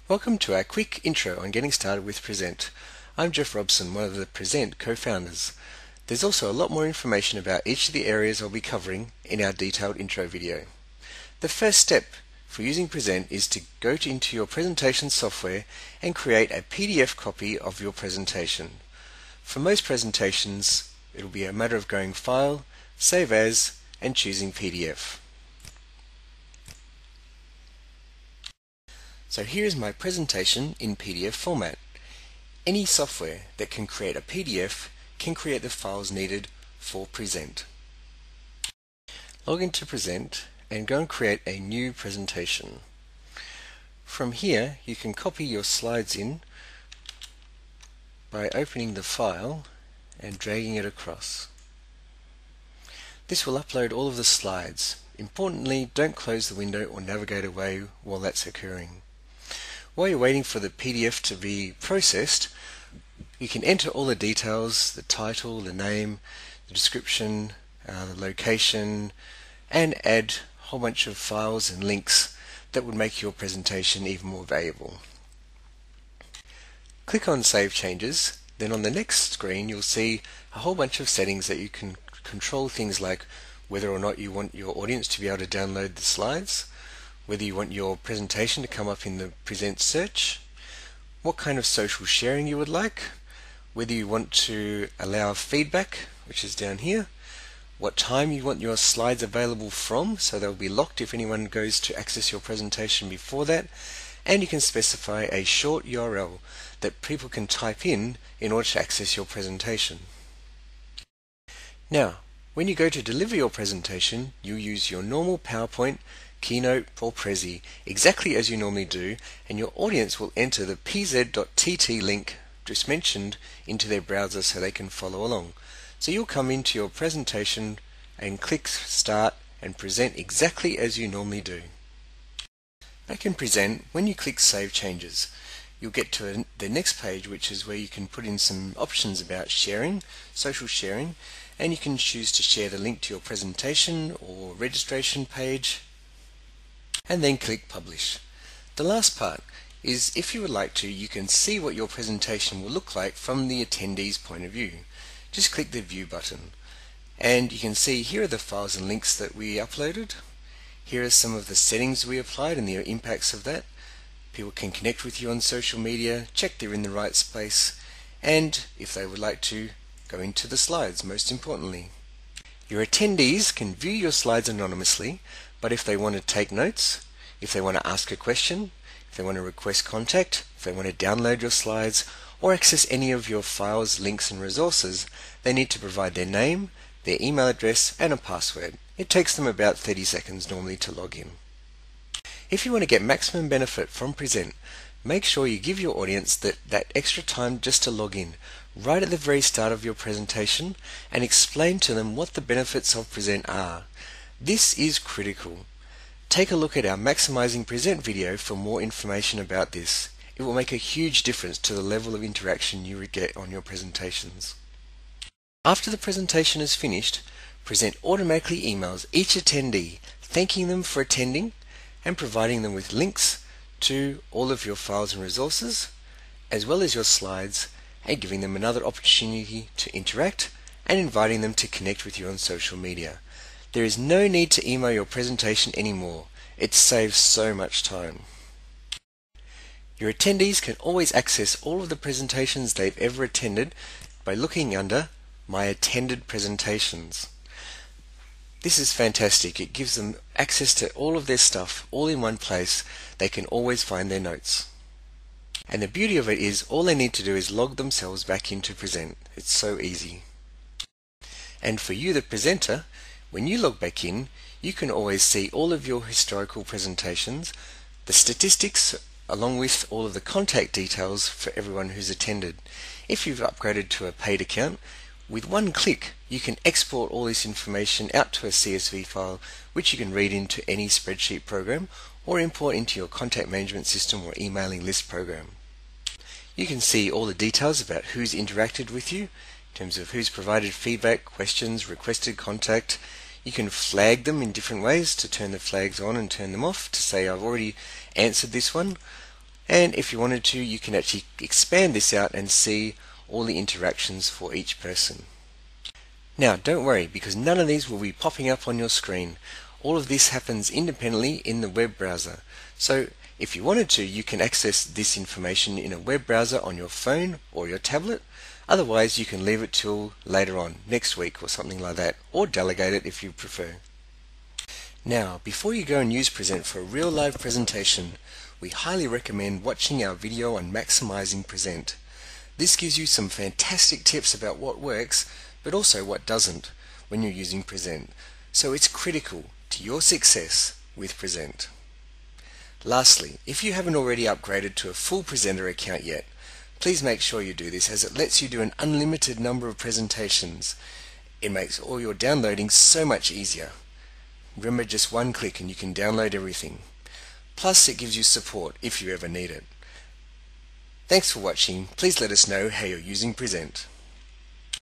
Welcome to our quick intro on getting started with Prezentt. I'm Jeff Robson, one of the Prezentt co-founders. There's also a lot more information about each of the areas I'll be covering in our detailed intro video. The first step for using Prezentt is to go into your presentation software and create a PDF copy of your presentation. For most presentations, it'll be a matter of going File, Save As, and choosing PDF. So here is my presentation in PDF format. Any software that can create a PDF can create the files needed for Prezentt. Log into Prezentt and go and create a new presentation. From here you can copy your slides in by opening the file and dragging it across. This will upload all of the slides. Importantly, don't close the window or navigate away while that's occurring. While you're waiting for the PDF to be processed, you can enter all the details, the title, the name, the description, the location, and add a whole bunch of files and links that would make your presentation even more valuable. Click on Save Changes, then on the next screen you'll see a whole bunch of settings that you can control, things like whether or not you want your audience to be able to download the slides, whether you want your presentation to come up in the Prezentt search, what kind of social sharing you would like, whether you want to allow feedback, which is down here, what time you want your slides available from, so they'll be locked if anyone goes to access your presentation before that, and you can specify a short URL that people can type in order to access your presentation. Now, when you go to deliver your presentation, you use your normal PowerPoint, Keynote or Prezi exactly as you normally do, and your audience will enter the pz.tt link just mentioned into their browser so they can follow along. So you'll come into your presentation and click Start and present exactly as you normally do. Back in Prezentt, when you click Save Changes, you'll get to the next page, which is where you can put in some options about sharing, social sharing, and you can choose to share the link to your presentation or registration page, and then click Publish. The last part is, if you would like to, you can see what your presentation will look like from the attendee's point of view. Just click the View button and you can see here are the files and links that we uploaded. Here are some of the settings we applied and the impacts of that. People can connect with you on social media, check they're in the right space, and if they would like to, go into the slides, most importantly. Your attendees can view your slides anonymously, but if they want to take notes, if they want to ask a question, if they want to request contact, if they want to download your slides or access any of your files, links and resources, they need to provide their name, their email address and a password. It takes them about 30 seconds normally to log in. If you want to get maximum benefit from Prezentt, make sure you give your audience that extra time just to log in right at the very start of your presentation and explain to them what the benefits of Prezentt are. This is critical. Take a look at our Maximizing Prezentt video for more information about this. It will make a huge difference to the level of interaction you would get on your presentations. After the presentation is finished, Prezentt automatically emails each attendee thanking them for attending and providing them with links to all of your files and resources, as well as your slides, and giving them another opportunity to interact and inviting them to connect with you on social media. There is no need to email your presentation anymore. It saves so much time. Your attendees can always access all of the presentations they've ever attended by looking under My Attended Presentations. This is fantastic. It gives them access to all of their stuff all in one place. They can always find their notes. And the beauty of it is all they need to do is log themselves back into Prezentt. It's so easy. And for you, the presenter, when you log back in, you can always see all of your historical presentations, the statistics, along with all of the contact details for everyone who's attended. If you've upgraded to a paid account, with one click you can export all this information out to a CSV file which you can read into any spreadsheet program or import into your contact management system or emailing list program. You can see all the details about who's interacted with you, in terms of who's provided feedback, questions, requested contact. You can flag them in different ways to turn the flags on and turn them off, to say I've already answered this one, And if you wanted to, you can actually expand this out and see all the interactions for each person. Now, don't worry, because none of these will be popping up on your screen. All of this happens independently in the web browser. So if you wanted to, you can access this information in a web browser on your phone or your tablet. Otherwise, you can leave it till later on, next week or something like that, or delegate it if you prefer. Now, before you go and use Prezentt for a real live presentation, we highly recommend watching our video on maximizing Prezentt. This gives you some fantastic tips about what works, but also what doesn't when you're using Prezentt. So it's critical to your success with Prezentt. Lastly, if you haven't already upgraded to a full presenter account yet, please make sure you do this, as it lets you do an unlimited number of presentations. It makes all your downloading so much easier. Remember, just one click and you can download everything. Plus, it gives you support if you ever need it. Thanks for watching. Please let us know how you're using Prezentt.